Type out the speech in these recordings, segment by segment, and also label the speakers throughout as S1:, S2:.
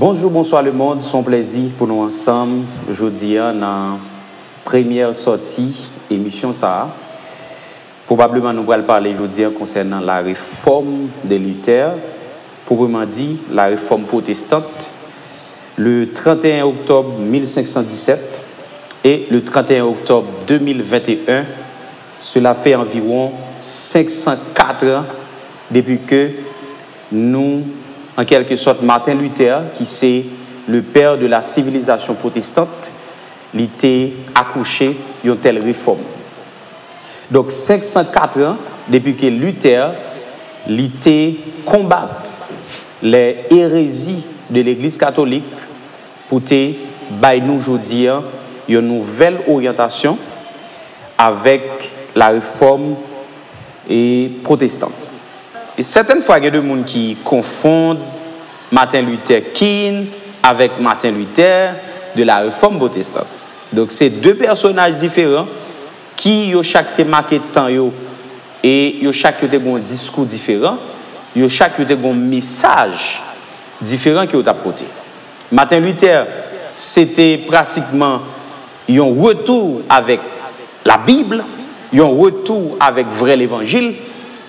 S1: Bonjour, bonsoir le monde, c'est un plaisir pour nous ensemble aujourd'hui dans la première sortie émission ça. Probablement nous allons parler aujourd'hui concernant la réforme de Luther, proprement dit la réforme protestante, le 31 octobre 1517 et le 31 octobre 2021. Cela fait environ 504 ans depuis que nous, en quelque sorte, Martin Luther, qui c'est le père de la civilisation protestante, il était accouché d'une telle réforme. Donc 504 ans depuis que Luther était combattre les hérésies de l'Église catholique pour te bailler nous aujourd'hui une nouvelle orientation avec la réforme protestante. Et certaines fois, il y a des gens qui confondent Martin Luther King avec Martin Luther de la réforme protestante. Donc, c'est deux personnages différents qui ont chaque marqué temps et ont chaque un discours différent, ont chaque un message différent qui ont apporté. Martin Luther, c'était pratiquement un retour avec la Bible, un retour avec vrai l'évangile,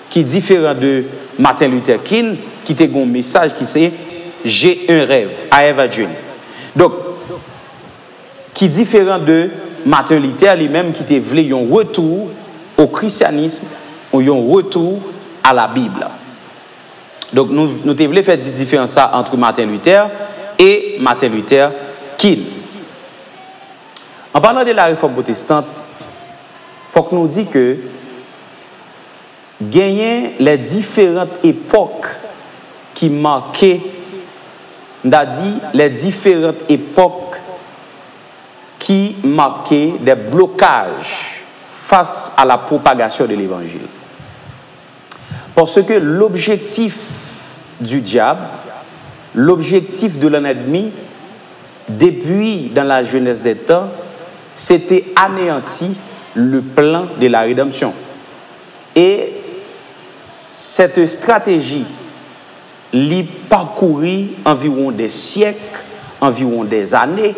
S1: qui est différent de Martin Luther King, qui a un message qui c'est « J'ai un rêve », I have a dream. Donc, qui est différent de Martin Luther lui-même, qui a voulu un retour au christianisme, ou un retour à la Bible. Donc, nous devons faire cette différence entre Martin Luther et Martin Luther King. En parlant de la réforme protestante, il faut que nous disions que gagner les différentes époques qui marquaient, les différentes époques qui marquaient des blocages face à la propagation de l'évangile. Parce que l'objectif du diable, l'objectif de l'ennemi, depuis dans la jeunesse des temps, c'était anéantir le plan de la rédemption. Et cette stratégie l'y parcourit environ des siècles, environ des années.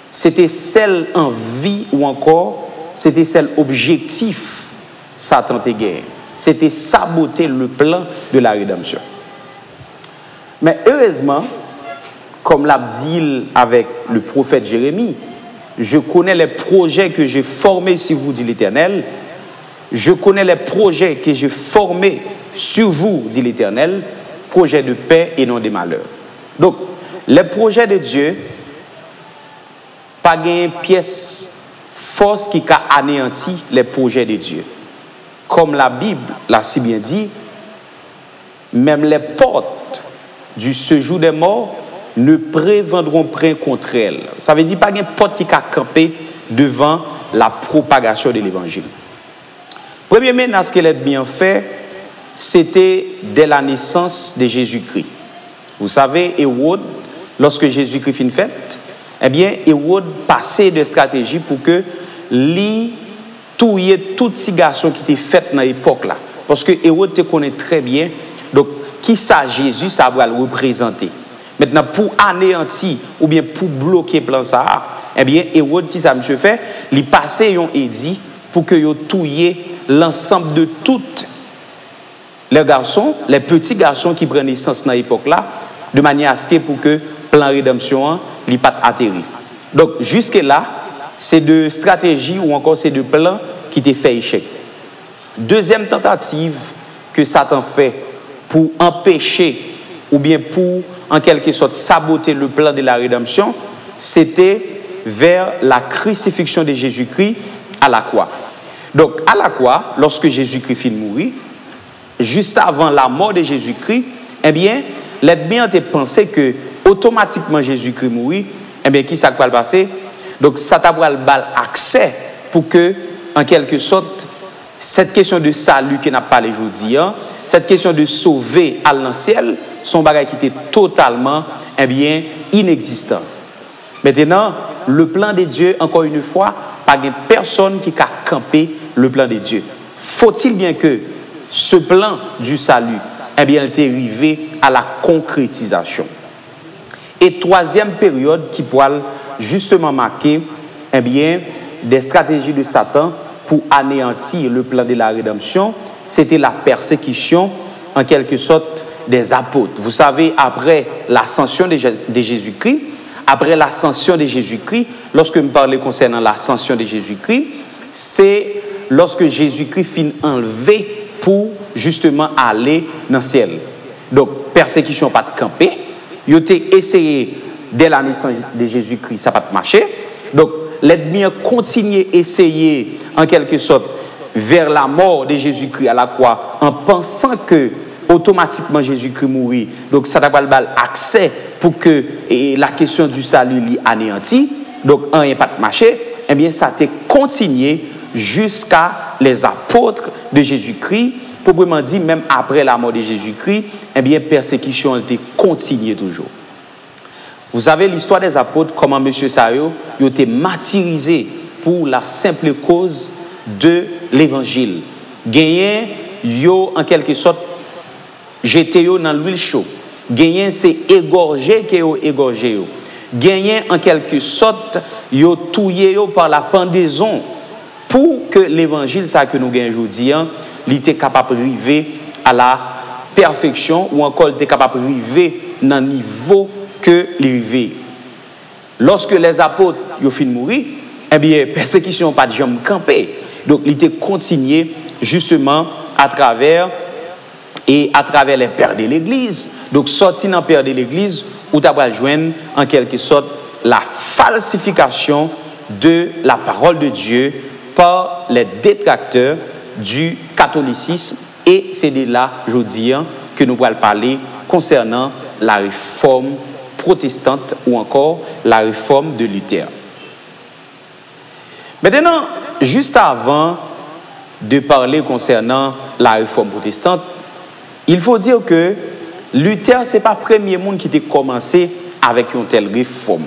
S1: C'était celle en vie ou encore, c'était celle objectif Satan te guerre. C'était saboter le plan de la rédemption. Mais heureusement, comme l'a dit avec le prophète Jérémie, je connais les projets que j'ai formés sur vous, dit l'Éternel. Je connais les projets que j'ai formés sur vous, dit l'Éternel, projets de paix et non de malheur. Donc, les projets de Dieu, pas une pièce force qui a anéanti les projets de Dieu. Comme la Bible l'a si bien dit, même les portes du séjour des morts ne prévendront point contre elles. Ça veut dire pas une porte qui a campé devant la propagation de l'évangile. Premier menace qu'elle a bien fait, c'était dès la naissance de Jésus-Christ. Vous savez, Hérode, lorsque Jésus-Christ fit une fête, eh bien, Hérode passait de stratégie pour que lui touille tout petit garçon qui était fait dans l'époque là. Parce que Hérode te connaît très bien. Donc, qui ça Jésus, ça va le représenter. Maintenant, pour anéantir ou bien pour bloquer le plan ça, eh bien, Hérode, qui ça monsieur fait, il passait un édit pour que il touille l'ensemble de toutes les garçons, les petits garçons qui prennent naissance dans l'époque là, de manière à ce que pour que plan rédemption n'ait pas atterri. Donc jusque là, c'est de stratégie ou encore c'est de plans qui t'est fait échec. Deuxième tentative que Satan fait pour empêcher ou bien pour en quelque sorte saboter le plan de la rédemption, c'était vers la crucifixion de Jésus-Christ à la croix. Donc, à la croix, lorsque Jésus-Christ fit mourir, juste avant la mort de Jésus-Christ, eh bien, l'ennemi a pensé que automatiquement Jésus-Christ mourit, eh bien, qui ça va passer? Donc, ça t'a pris accès pour que, en quelque sorte, cette question de salut qui n'a pas les aujourd'hui, cette question de sauver à l'anciel, son bagage qui était totalement, eh bien, inexistant. Maintenant, le plan de Dieu, encore une fois, pas de personne qui a campé le plan de Dieu. Faut-il bien que ce plan du salut, eh bien, il est arrivé à la concrétisation. Et troisième période qui pourra justement marquer eh bien, des stratégies de Satan pour anéantir le plan de la rédemption, c'était la persécution en quelque sorte des apôtres. Vous savez, après l'ascension de Jésus-Christ, lorsque me parlez concernant l'ascension de Jésus-Christ, c'est lorsque Jésus-Christ finit enlevé pour justement aller dans le ciel. Donc, persécution pas de camper. Ils ont essayé dès la naissance de Jésus-Christ, ça n'a pas marché. Donc, l'ennemi a continué à essayer en quelque sorte vers la mort de Jésus-Christ à la croix en pensant que automatiquement Jésus-Christ mourit. Donc, ça n'a pas accès pour que la question du salut l'y anéantit. Donc, un n'a pas marché. Eh bien, ça a continué jusqu'à les apôtres de Jésus-Christ. Proprement dit, même après la mort de Jésus-Christ, eh bien, persécution a été continuée toujours. Vous savez l'histoire des apôtres, comment M. Sayo a été martyrisé pour la simple cause de l'évangile. Gagné, yo en quelque sorte, jeté yo dans l'huile chaude. Gagné, c'est égorgé que yo égorgé yo. Gagné, en quelque sorte, yo touillé yo par la pendaison pour que l'évangile, ça que nous gagnons aujourd'hui, il était capable d'arriver à la perfection ou encore il était capable d'arriver dans le niveau que l'arrivée. Lorsque les apôtres ont fini de mourir, eh bien, persécution pas de jamais campé. Donc, il était continué justement à travers les pères de l'Église. Donc, sorti dans les pères de l'Église, où tu vas joindre en quelque sorte la falsification de la parole de Dieu par les détracteurs du catholicisme. Et c'est de là, je dis, que nous allons parler concernant la réforme protestante ou encore la réforme de Luther. Maintenant, juste avant de parler concernant la réforme protestante, il faut dire que Luther, ce n'est pas le premier monde qui a commencé avec une telle réforme.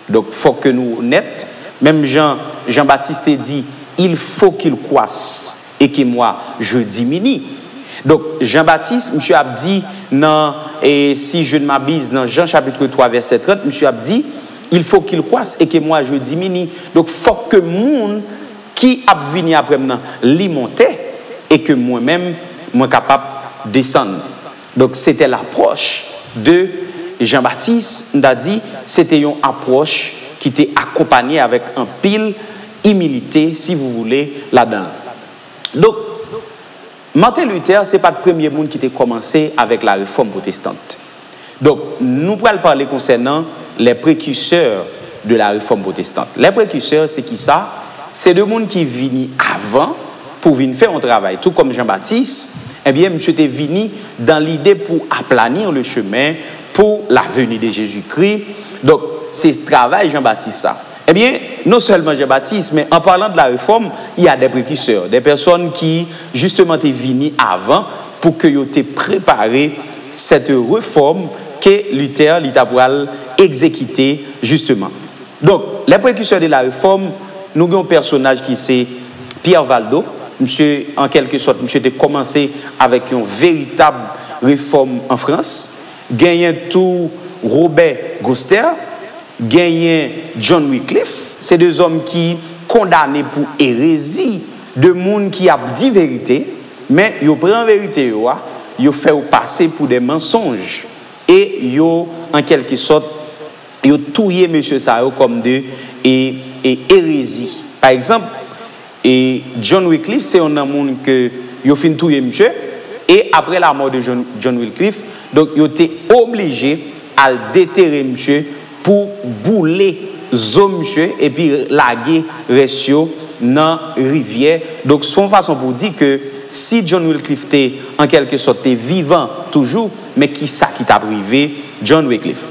S1: Donc, il faut que nous net, même Jean-Baptiste dit, il faut qu'il croisse et que moi, je diminue. Donc, Jean-Baptiste, M. a dit, et si je ne m'abuse, dans Jean chapitre 3, verset 30, M. a dit, il faut qu'il croisse et que moi, je diminue. Donc, il faut que le monde qui a venu après moi, l'y monte et que moi-même, moi capable de descendre. Donc, c'était l'approche de Jean-Baptiste. On a dit, c'était une approche qui était accompagnée avec un pile humilité, si vous voulez, là-dedans. Donc, Martin Luther, ce n'est pas le premier monde qui a commencé avec la réforme protestante. Donc, nous allons parler concernant les précurseurs de la réforme protestante. Les précurseurs, c'est qui ça? C'est deux mondes qui viennent avant pour venir faire un travail. Tout comme Jean-Baptiste, eh bien, monsieur était venu dans l'idée pour aplanir le chemin pour la venue de Jésus-Christ. Donc, c'est ce travail Jean-Baptiste ça. Eh bien, non seulement Jean-Baptiste, mais en parlant de la réforme, il y a des précurseurs, des personnes qui, justement, étaient venues avant pour que ils aient préparé cette réforme que Luther a exécutée, justement. Donc, les précurseurs de la réforme, nous avons un personnage qui c'est Pierre Valdo. Monsieur, en quelque sorte, monsieur a commencé avec une véritable réforme en France. Gagné tout Robert Goster. Gagné John Wycliffe, c'est deux hommes qui condamnés pour hérésie, de monde qui a dit vérité, mais ils prennent vérité, ils fait passer pour des mensonges et ils en quelque sorte ils tué monsieur Sao comme de hérésie. Par exemple, John Wycliffe, c'est un homme que ils fin tué monsieur et après la mort de John Wycliffe, donc ils étaient obligés à déterrer monsieur pour bouler zone monsieur et puis laguer ratio dans rivière. Donc son façon pour dire que si John Wycliffe était en quelque sorte vivant toujours, mais qui ça qui t'a privé John Wycliffe.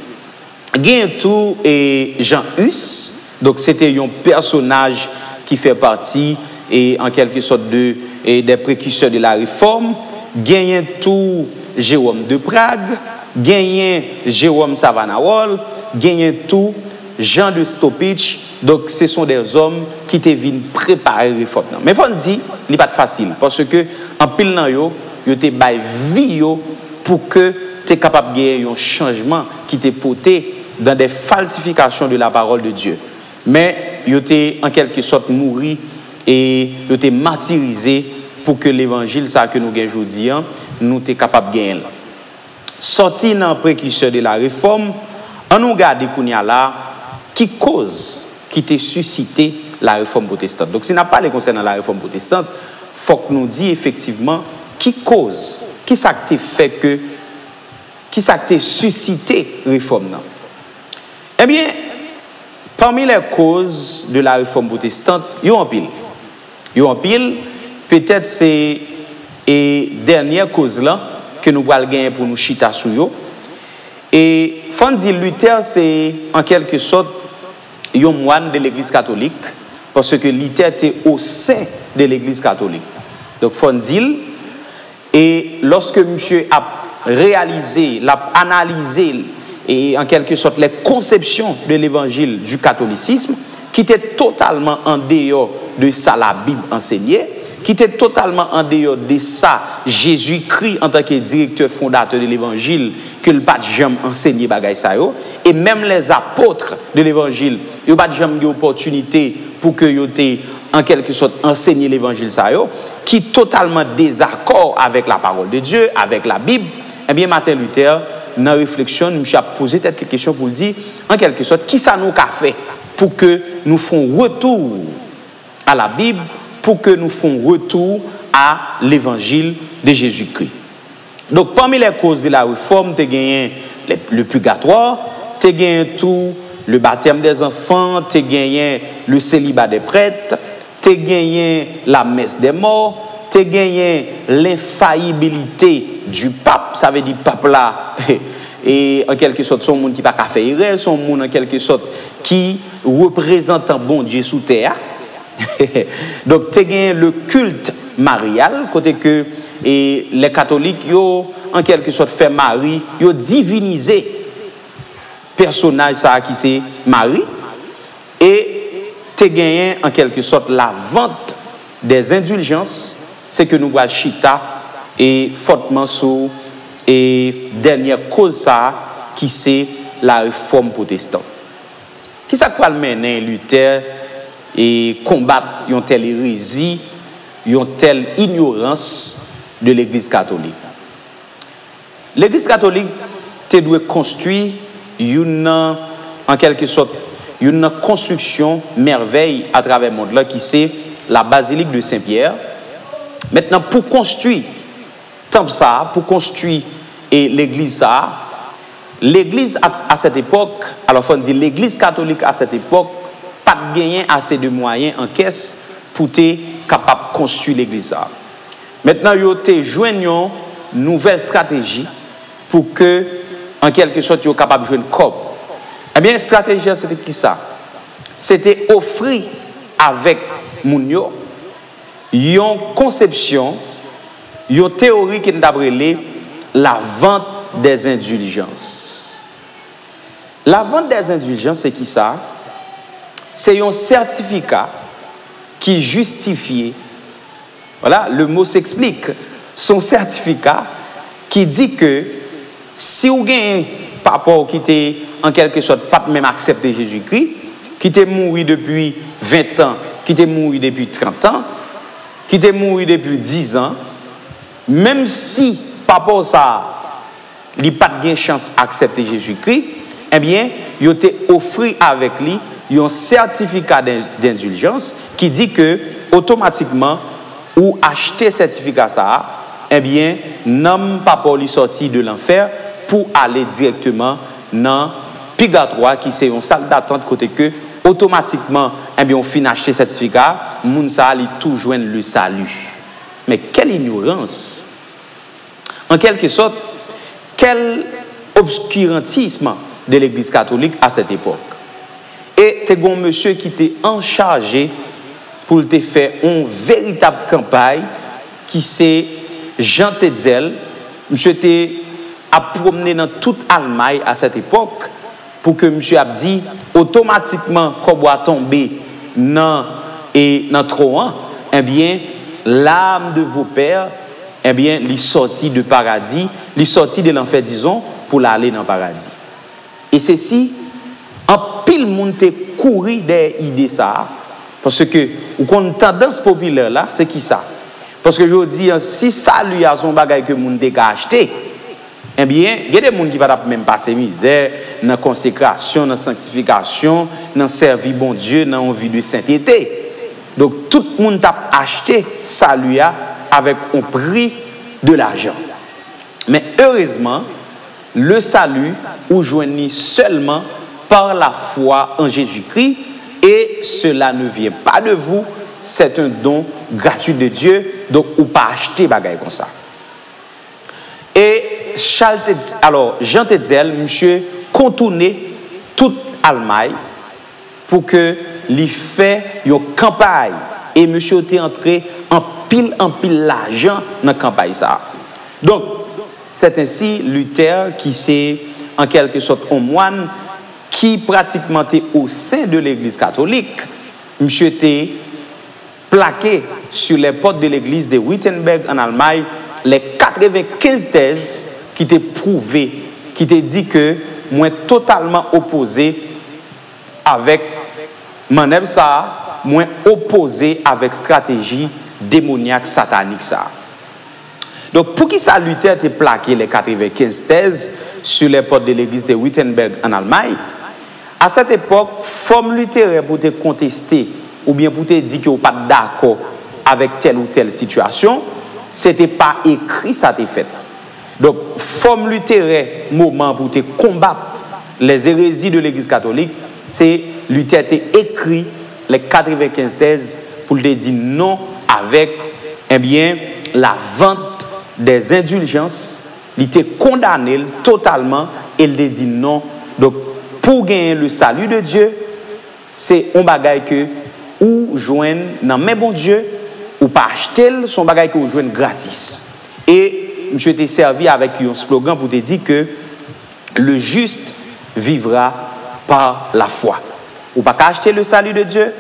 S1: Gain tout et Jean Hus, donc c'était un personnage qui fait partie et en quelque sorte des précurseurs de la réforme. Gain tout Jérôme de Prague, gain Jérôme Savanawol, gagne tout Jean de Stoppich. Donc ce sont des hommes qui te viennent préparer la réforme. Mais il faut dire, il n'est pas facile parce que en pile nan yo te bay vie yo pour que tu es capable de gagner un changement qui étaient potés dans des falsifications de la parole de Dieu. Mais ils étaient en quelque sorte mouris et ils étaient martyrisés pour que l'évangile, ça que nous gagnons aujourd'hui, nous sommes capables de gagner. Sorti dans le précurseur de la réforme, on nous regarde là, qui cause, qui t'a suscité la réforme protestante. Donc, si on n'a pas les concernant la réforme protestante, il faut que nous disions effectivement qui cause, qui ça t'a fait que, qui ça t'a suscité la réforme. Eh bien, parmi les causes de la réforme protestante, il y a un pile. Il y a un pile, peut-être c'est la dernière cause là que nous allons gagner pour nous chita sur yo. Et faut dire Luther c'est en quelque sorte un moine de l'église catholique parce que Luther était au sein de l'église catholique. Donc faut dire et lorsque monsieur a réalisé, l'a analysé et en quelque sorte les conceptions de l'évangile du catholicisme qui était totalement en dehors de ça la Bible enseignait, qui était totalement en dehors de ça Jésus-Christ en tant que directeur fondateur de l'évangile que le pas jamais enseigné bagay ça yo, et même les apôtres de l'évangile ils pas jamais eu opportunité pour que yo té en quelque sorte enseigner l'évangile ça yo, qui totalement désaccord avec la parole de Dieu, avec la Bible. Eh bien Martin Luther dans la réflexion, je me suis posé cette question pour le dire, en quelque sorte, qui ça nous a fait pour que nous fassions retour à la Bible, pour que nous fassions retour à l'évangile de Jésus-Christ. Donc, parmi les causes de la réforme, tu as gagné le purgatoire, tu as gagné tout le baptême des enfants, tu as gagné le célibat des prêtres, tu as gagné la messe des morts, tu as gagné l'infaillibilité du pape, ça veut dire pape là, et en quelque sorte, son monde qui n'a pas fait erreur, son monde en quelque sorte qui représente un bon Dieu sous terre. Donc, tu as gagné le culte marial, côté que et les catholiques, yo, en quelque sorte, fait Marie, ils ont divinisé le personnage ça, qui c'est Marie, et tu as gagné en quelque sorte la vente des indulgences, c'est que nous voyons chita et fortement sous et dernière cause ça qui c'est la réforme protestante. Qui ça quoi le mener Luther et combattre une telle hérésie, une telle ignorance de l'église catholique. L'église catholique te doit construire une en quelque sorte une construction merveille à travers le monde là qui c'est la basilique de Saint-Pierre. Maintenant pour construire temple ça, pour construire et l'église ça, l'église à cette époque, alors faut dire l'église catholique à cette époque pas gagné assez de moyens en caisse pour être capable de construire l'église ça. Maintenant yo te joignons nouvelle stratégie pour que en quelque sorte yo capable de jouer une corps. Eh bien stratégie c'était qui ça? C'était offrir avec moun yo une conception, une théorie qui est appelée la vente des indulgences. La vente des indulgences, c'est qui ça? C'est un certificat qui justifie, voilà, le mot s'explique, son certificat qui dit que si vous avez un papa qui était en quelque sorte pas même accepté Jésus-Christ, qui était mort depuis 20 ans, qui était mort depuis 30 ans, qui était mort depuis 10 ans, même si papa ça il pas de chance d'accepter Jésus-Christ, eh bien, il a offert avec lui un certificat d'indulgence qui dit que automatiquement ou acheter certificat ça, eh bien, non pas pour lui sortir de l'enfer pour aller directement dans purgatoire qui c'est une salle d'attente côté que automatiquement eh bien on finit acheter certificat, moun ça li tout joindre le salut. Mais quelle ignorance. En quelque sorte, quel obscurantisme de l'église catholique à cette époque. Et tu as un monsieur qui était en charge pour te faire une véritable campagne qui c'est Jean Tetzel. Monsieur était à promener dans toute Allemagne à cette époque pour que monsieur a dit automatiquement qu'on doit tomber dans Troan, eh bien l'âme de vos pères, eh bien, il sortit de paradis, il sortit de l'enfer, disons, pour aller dans le paradis. Et ceci, en pile monde te courir des idées ça. Parce que, ou qu'on tendance populaire là, c'est qui ça? Parce que je dis, si salut à son bagage que monde te acheté, eh bien, il y a des gens qui ne vont même passer misère dans la consécration, dans la sanctification, dans le service bon Dieu, dans l'envie de sainteté. Donc, tout le monde a acheté salut avec un prix de l'argent. Mais heureusement, le salut ou joignit seulement par la foi en Jésus-Christ, et cela ne vient pas de vous, c'est un don gratuit de Dieu, donc ou pas acheter bagaille comme ça. Et Jean Tetzel, monsieur, contourné toute Allemagne pour que lui fait une campagne, et monsieur était entré en pile l'argent dans la campagne ça. Donc, c'est ainsi Luther qui c'est en quelque sorte un moine qui pratiquement était au sein de l'église catholique. Monsieur était plaqué sur les portes de l'église de Wittenberg en Allemagne les 95 thèses qui étaient prouvées, qui étaient dit que moi totalement opposé avec manœuvre ça, moi opposé avec stratégie démoniaque satanique ça. Donc, pour qui ça Luther était plaqué les 95 thèses sur les portes de l'église de Wittenberg en Allemagne, à cette époque, forme littéraire pour te contester ou bien pour te dire que vous n'êtes pas d'accord avec telle ou telle situation, ce n'était pas écrit, ça t'est fait. Donc, forme littéraire, moment pour te combattre les hérésies de l'église catholique, c'est Luther t'a écrit les 95 thèses pour te dire non avec, eh bien, la vente des indulgences, il était condamné totalement et il a dit non. Donc, pour gagner le salut de Dieu, c'est un bagage que ou joindre dans mes bon Dieu ou pas acheter son bagage que vous joignez gratis. Et je t'ai servi avec un slogan pour te dire que le juste vivra par la foi. Ou pas acheter le salut de Dieu,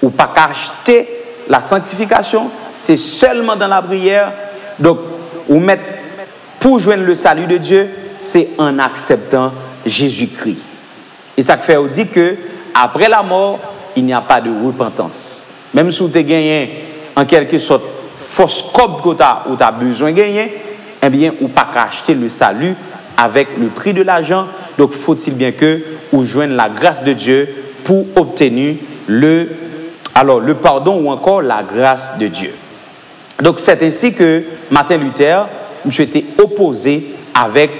S1: ou pas acheter la sanctification, c'est seulement dans la prière. Donc, ou mettre pour joindre le salut de Dieu, c'est en acceptant Jésus-Christ. Et ça fait dire que après la mort, il n'y a pas de repentance. Même si tu as gagné en quelque sorte fausse cope que tu as besoin de gagner, eh bien, ou pas acheter le salut avec le prix de l'argent. Donc, faut-il bien que vous joignez la grâce de Dieu pour obtenir le pardon ou encore la grâce de Dieu. Donc, c'est ainsi que Martin Luther, je était opposé avec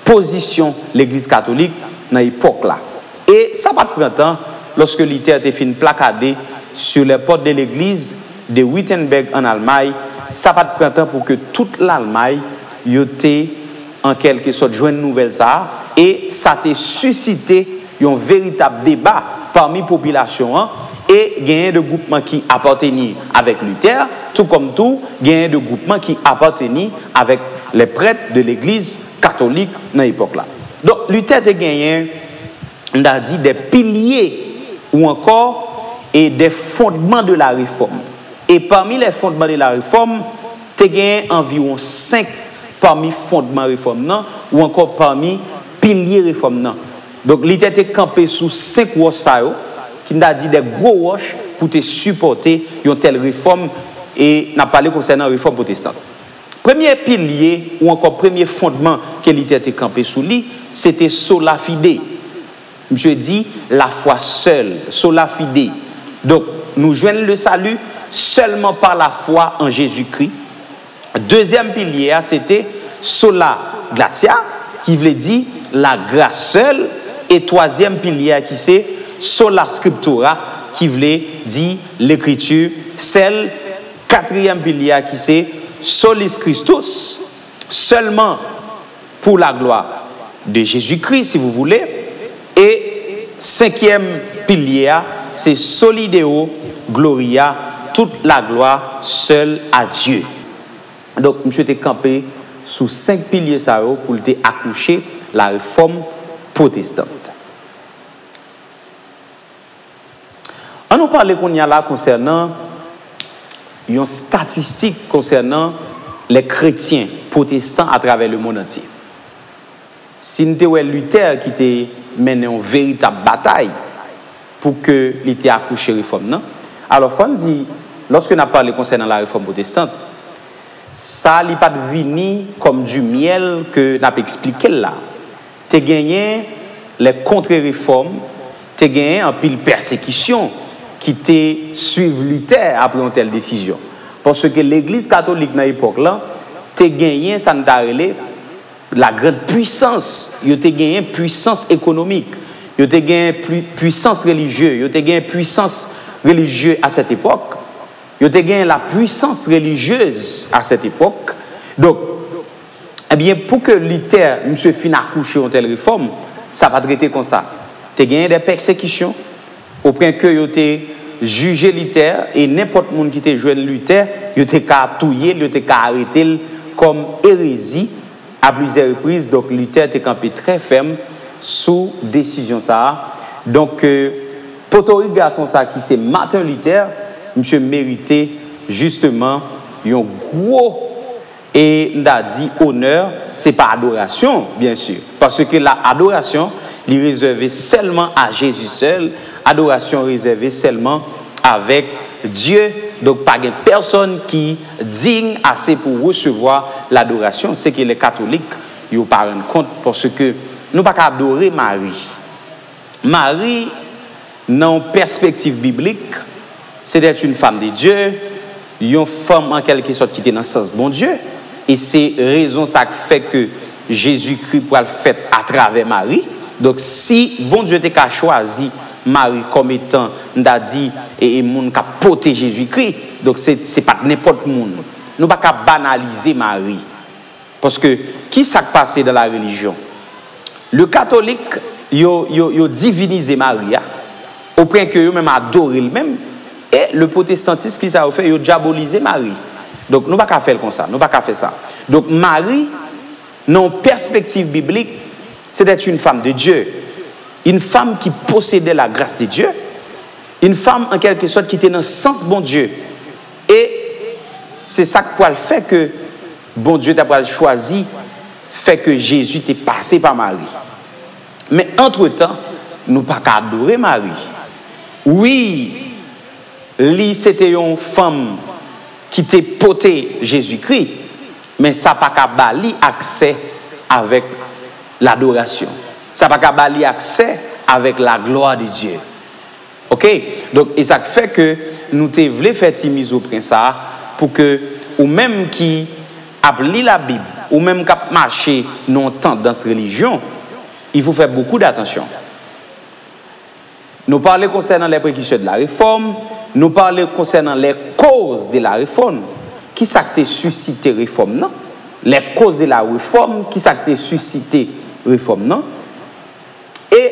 S1: position l'église catholique dans l'époque là. Et ça va prendre temps lorsque Luther était fin placardé sur les portes de l'église de Wittenberg en Allemagne. Ça va prendre temps pour que toute l'Allemagne ait en quelque sorte joué une nouvelle ça. Et ça a suscité un véritable débat parmi la population. Et gagner de groupements qui appartenaient avec Luther, tout comme tout, gagner de groupements qui appartenaient avec les prêtres de l'église catholique dans l'époque là. Donc, Luther a gagné, on a dit, des piliers ou encore et des fondements de la réforme. Et parmi les fondements de la réforme, tu as gagné environ 5 parmi fondements de la réforme ou encore parmi piliers de la réforme. Donc, Luther a campé sous 5 roches qui n'a dit des gros roches pour te supporter une telle réforme et n'a parlé concernant la réforme protestante. Premier pilier ou encore premier fondement que Luther a campé sous lui, c'était sola fide. Je dis la foi seule, sola fide. Donc, nous joignons le salut seulement par la foi en Jésus-Christ. Deuxième pilier, c'était sola gratia, qui veut dire la grâce seule. Et troisième pilier, qui c'est sola scriptura, qui veut dire l'écriture seule. Quatrième pilier, qui c'est solis Christus, seulement pour la gloire de Jésus-Christ, si vous voulez. Et cinquième pilier, c'est solideo gloria, toute la gloire seule à Dieu. Donc, je suis campé sous 5 piliers pour accoucher la réforme protestante. On nous parle qu'on y a là concernant une statistique concernant les chrétiens protestants à travers le monde entier. Si nous avons Luther qui était mener une véritable bataille pour que l'ité accouche réforme. Non? Alors, faut dit, lorsque nous avons parlé concernant la réforme protestante, ça n'est pas venu comme du miel que nous avons expliqué là. Tu as gagné les contre-réformes, tu as gagné un pile persécution qui te suivent l'ité après une telle décision. Parce que l'Église catholique dans l'époque là, tu as gagné, ça nous a relé la grande puissance, tu as gagné puissance économique, tu as gagné puissance religieuse, tu as gagné puissance religieuse à cette époque, tu as gagné la puissance religieuse à cette époque. Donc, eh bien, pour que l'État, M. fin accouché en telle réforme, ça va traiter comme ça. Tu as gagné des persécutions, au point que tu as jugé l'État et n'importe qui qui t'a joué l'État, tu as touillé, tu as arrêté comme hérésie à plusieurs reprises. Donc, l'État est campé très ferme sous décision ça. Donc, pour les garçons ça qui c'est Martin Luther, monsieur méritait justement un gros et n'a dit honneur, c'est pas adoration bien sûr, parce que la adoration est réservée seulement à Jésus seul, adoration réservée seulement avec Dieu. Donc pas de personne qui digne assez pour recevoir l'adoration, c'est que les catholiques ils pas rendre compte parce que nous pas adorer Marie. Marie dans perspective biblique, c'était une femme de Dieu, une femme en quelque sorte qui était dans le sens bon Dieu. Et c'est raison ça fait que Jésus-Christ pour le faire à travers Marie. Donc si bon Dieu t'a choisi Marie comme étant n'a dit et monde qui a porté Jésus-Christ, donc c'est pas n'importe monde. Nous pas banaliser Marie. Parce que qui s'est passé dans la religion? Le catholique yo divinisé Marie au point que yo même adoré lui-même, et le protestantisme qui ça fait yo diabolisé Marie. Donc nous pas faire comme ça, nous pas faire ça. Donc Marie non perspective biblique, c'était une femme de Dieu, une femme qui possédait la grâce de Dieu, une femme en quelque sorte qui était dans le sens bon Dieu. Et c'est ça qui a fait que bon Dieu t'a choisi, fait que Jésus t'est passé par Marie. Mais entre-temps, nous pas adorer Marie. Oui, c'était une femme qui t'a porté Jésus-Christ, mais ça pas qu'à bali accès avec l'adoration. Ça pas qu'à bali accès avec la gloire de Dieu. OK? Donc et ça fait que nous te voulons faire mise au prince pour que ou même qui a lu la Bible ou même qui a marché dans tendance religion, il faut faire beaucoup d'attention. Nous parlons concernant les précurseurs de la réforme, nous parlons concernant les causes de la réforme. Qui s'est suscité la réforme, non? Les causes de la réforme, qui s'est suscité la réforme, non? Et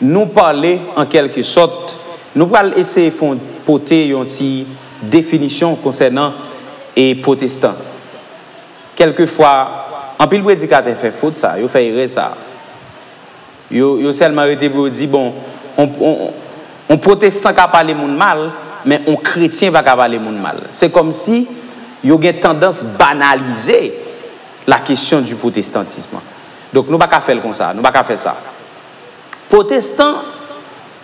S1: nous parlons en quelque sorte, nous allons essayer de porter une définition concernant les protestants. Quelquefois, en pile prédicateur fait faute ça, il fait erreur ça. Il seulement arrêté pour dire bon, on protestant qui parle monde mal, mais on chrétien va parler monde mal. C'est comme si il y a une tendance banaliser la question du protestantisme. Donc nous pas qu'à faire comme ça, nous pas qu'à faire ça. Protestant,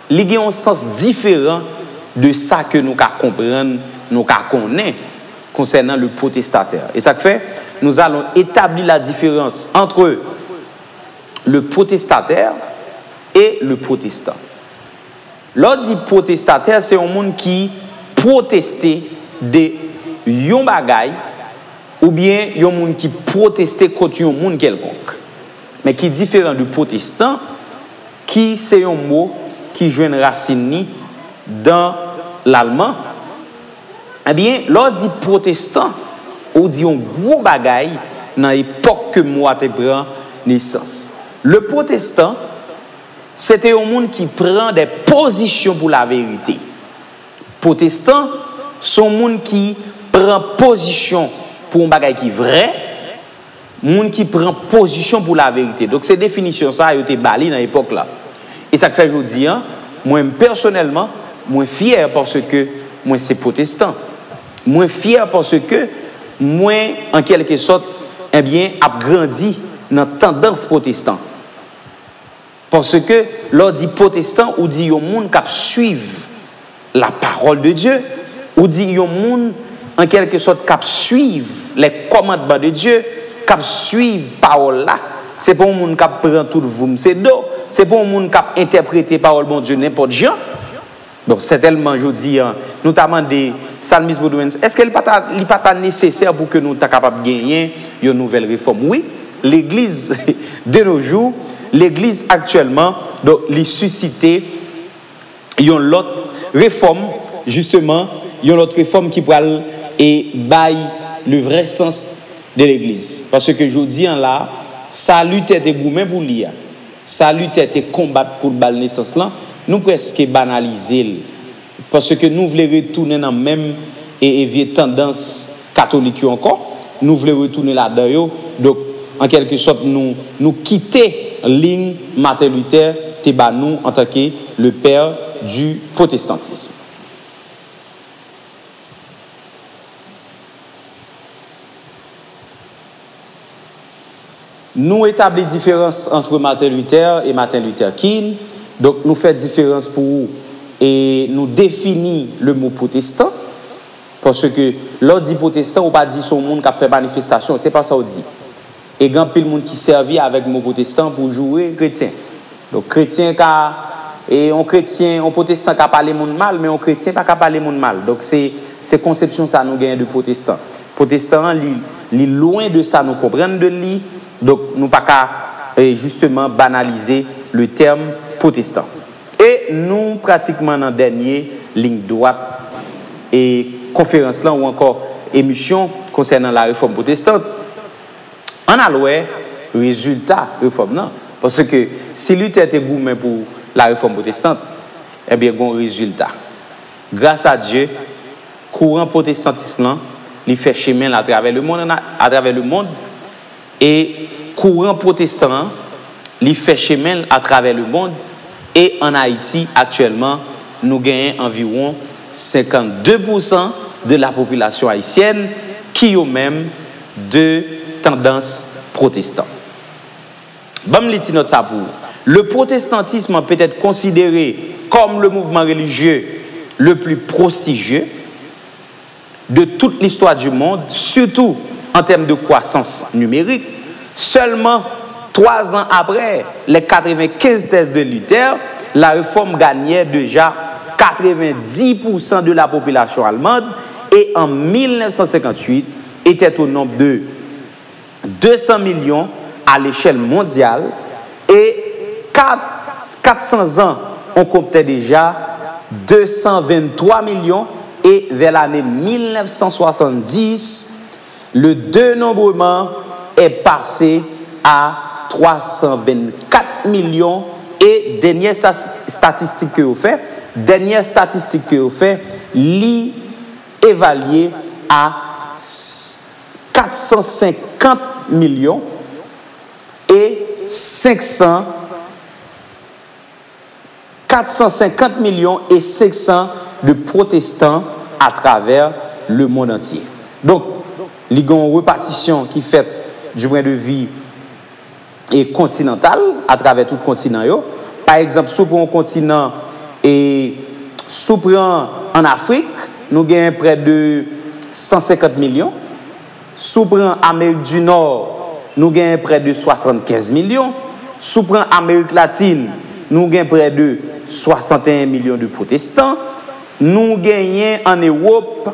S1: il y a un sens différent de ça que nous comprenons, nous connaissons concernant le protestataire. Et ça fait, nous allons établir la différence entre le protestataire et le protestant. L'autre dit protestataire, c'est un monde qui protestait de yon bagay ou bien yon monde qui protestait contre yon monde quelconque. Mais qui est différent du protestant, qui c'est un mot qui joue une racine dans l'allemand. Eh bien, l'autre dit protestant, ou dit un gros bagay dans l'époque que moi te prend naissance. Le protestant, c'était un monde qui prend des positions pour la vérité. Protestant, c'est un monde qui prend position pour un bagay qui est vrai, un monde qui prend position pour la vérité. Donc, ces définitions, ça a été bali dans l'époque là. Et ça fait aujourd'hui, moi personnellement, moi fier parce que moi c'est protestant. Moi fier parce que moi, en quelque sorte, eh bien, a grandi dans la tendance protestante. Parce que, l'on dit protestant, ou dit yon moun qui suivent la parole de Dieu, ou dit yon moun, en quelque sorte, qui suivent les commandements de Dieu, qui suivent la parole là. C'est pas un monde qui prend tout vous, c'est d'eau. C'est pas un monde qui interprète la parole de Dieu n'importe gens. Donc, c'est tellement, je dis, notamment des psalmistes, est-ce qu'il n'est pas nécessaire pour que nous soyons capables de gagner une nouvelle réforme? Oui, l'Église de nos jours, l'Église actuellement, donc, les susciter une autre réforme, justement, une autre réforme qui pourrait et baille le vrai sens de l'Église. Parce que je dis là, salut était gourmet pour lire, salut était combattre pour le naissance là. Nous presque banaliser parce que nous voulons retourner dans même et vieille tendance catholique encore, nous voulons retourner là-dedans. Donc en quelque sorte nous quitter ligne Martin Luther Téba nous en tant que le père du protestantisme. Nous établissons différence entre Martin Luther et Martin Luther King. Donc, nous faisons différence pour et nous définissons le mot protestant. Parce que l'on dit protestant, on pas dit son monde qui a fait manifestation. C'est pas ça qu'on dit. Et il y a plein de monde qui servait avec le mot protestant pour jouer chrétien. Donc, chrétien et un chrétien, un protestant qui a parlé monde mal, mais un chrétien pas qui parler monde mal. Donc, c'est conception ça nous gagne de protestant. Protestant, li loin de ça, nous comprenons de lui. Donc, nous pas qu'à justement banaliser le terme protestant. Et nous, pratiquement dans la dernière ligne droite et conférence là ou encore émission concernant la réforme protestante, on a le résultat de la réforme. Non? Parce que si lui était gourmet pour la réforme protestante, eh bien, il y a un résultat. Grâce à Dieu, courant protestantisme, il fait chemin à travers le monde, et courant protestant, il fait chemin à travers le monde. Et en Haïti, actuellement, nous gagnons environ 52% de la population haïtienne qui ont même de tendance protestante. Le protestantisme peut être considéré comme le mouvement religieux le plus prestigieux de toute l'histoire du monde, surtout en termes de croissance numérique. Seulement 3 ans après les 95 thèses de Luther, la réforme gagnait déjà 90% de la population allemande et en 1958 était au nombre de 200 millions à l'échelle mondiale et 400 ans on comptait déjà 223 millions et vers l'année 1970 le dénombrement est passé à 324 millions et dernière statistique que vous faites, l'évalué à 450 millions et 450 millions et 500 de protestants à travers le monde entier. Donc, il y a une répartition qui fait du point de vue et continental à travers tout le continent. Par exemple, si on prend un continent et si on prend en Afrique, nous avons près de 150 millions. Si on prend Amérique du Nord, nous avons près de 75 millions. Si on prend Amérique latine, nous avons près de 61 millions de protestants. Nous gagnons en Europe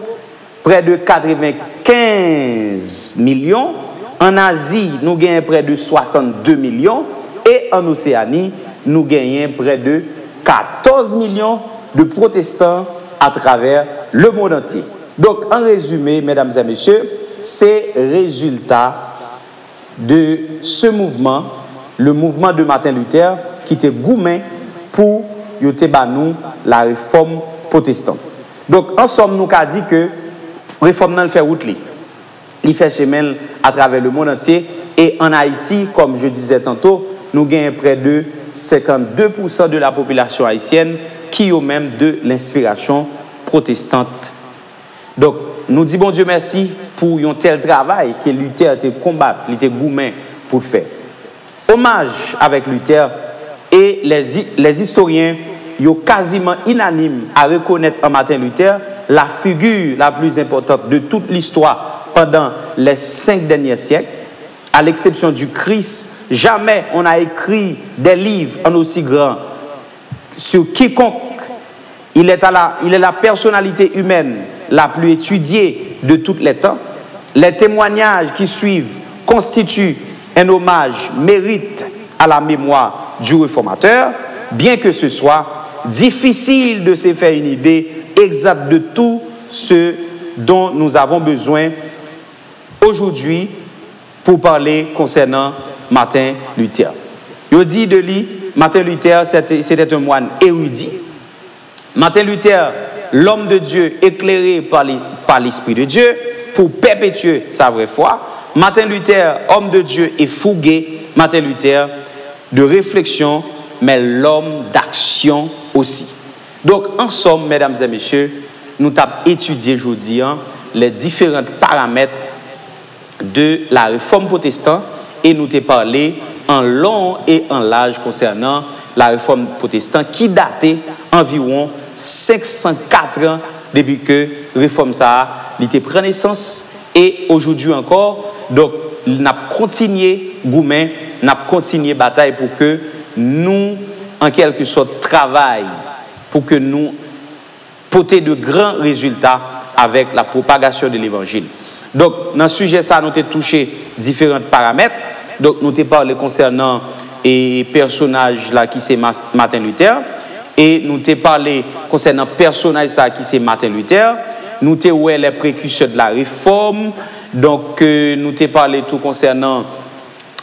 S1: près de 95 millions. En Asie, nous gagnons près de 62 millions. Et en Océanie, nous gagnons près de 14 millions de protestants à travers le monde entier. Donc, en résumé, mesdames et messieurs, c'est le résultat de ce mouvement, le mouvement de Martin Luther, qui était gourmet pour nous la réforme protestante. Donc, en somme, nous avons dit que la réforme n'a fait route. Il fait chemin à travers le monde entier. Et en Haïti, comme je disais tantôt, nous gagnons près de 52% de la population haïtienne qui ont même de l'inspiration protestante. Donc, nous disons bon Dieu merci pour un tel travail que Luther a combattu, il était gourmet pour le faire. Hommage avec Luther Et les historiens sont quasiment unanimes à reconnaître en Martin Luther la figure la plus importante de toute l'histoire pendant les 5 derniers siècles. À l'exception du Christ, jamais on a écrit des livres en aussi grand sur quiconque. Il est la personnalité humaine la plus étudiée de tous les temps. Les témoignages qui suivent constituent un hommage mérite à la mémoire du réformateur, bien que ce soit difficile de se faire une idée exacte de tout ce dont nous avons besoin aujourd'hui pour parler concernant Martin Luther. Il dit de lui, Martin Luther, c'était un moine érudit. Martin Luther, l'homme de Dieu éclairé par l'Esprit de Dieu pour perpétuer sa vraie foi. Martin Luther, homme de Dieu et fougué. Martin Luther, de réflexion, mais l'homme d'action aussi. Donc, en somme, mesdames et messieurs, nous avons étudié aujourd'hui les différents paramètres de la réforme protestante et nous avons parlé en long et en large concernant la réforme protestante qui datait environ 504 ans depuis que la réforme ça a été pris naissance. Et aujourd'hui encore, donc, nous avons continué gourmet, nous avons continué bataille pour que nous, en quelque sorte, travaillons pour que nous portions de grands résultats avec la propagation de l'évangile. Donc, dans ce sujet, ça, nous avons touché différents paramètres. Donc, nous avons parlé concernant les personnages là, qui c'est Martin Luther. Et nous avons parlé concernant le personnage ça, qui c'est Martin Luther. Nous avons vu les précurseurs de la réforme. Donc, nous avons parlé tout concernant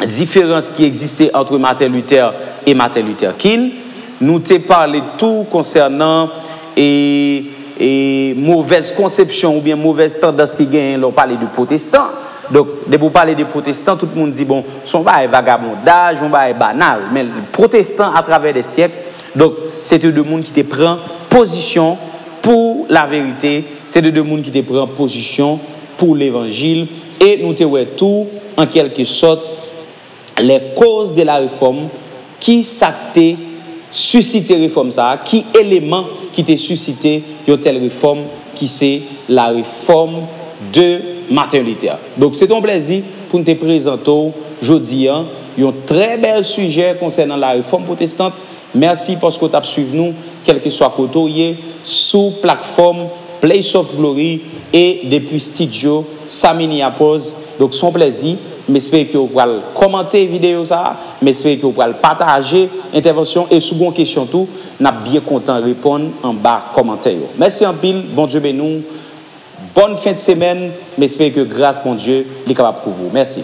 S1: la différence qui existait entre Martin Luther et Martin Luther King. Nous avons parlé tout concernant et mauvaise conception ou bien mauvaise tendance qui gagne, on parle de protestants. Donc, dès que vous parlez de protestants, tout le monde dit, bon, son bail vagabondage, son bail banal. Mais les protestants, à travers les siècles, donc, c'est deux mondes qui te prennent position pour la vérité, c'est deux mondes qui te prennent position pour l'évangile. Et nous te voyons tout, en quelque sorte, les causes de la réforme, qui s'actait, suscité réforme ça, qui élément qui t'a suscité une telle réforme qui c'est la réforme de Martin Luther. Donc c'est un plaisir pour nous te présenter aujourd'hui un très bel sujet concernant la réforme protestante. Merci parce que tu as suivi nous, quel que soit côté, sous plateforme Place of Glory et depuis studio Saminiapos. Donc son plaisir. J'espère que vous allez commenter la vidéo, j'espère que vous allez partager l'intervention et si vous avez une question, tout, nous sommes bien contents de répondre en bas commentaire. Merci en pile, bon Dieu béni nous. Bonne fin de semaine, j'espère que grâce, bon Dieu, est capable pour vous. Merci.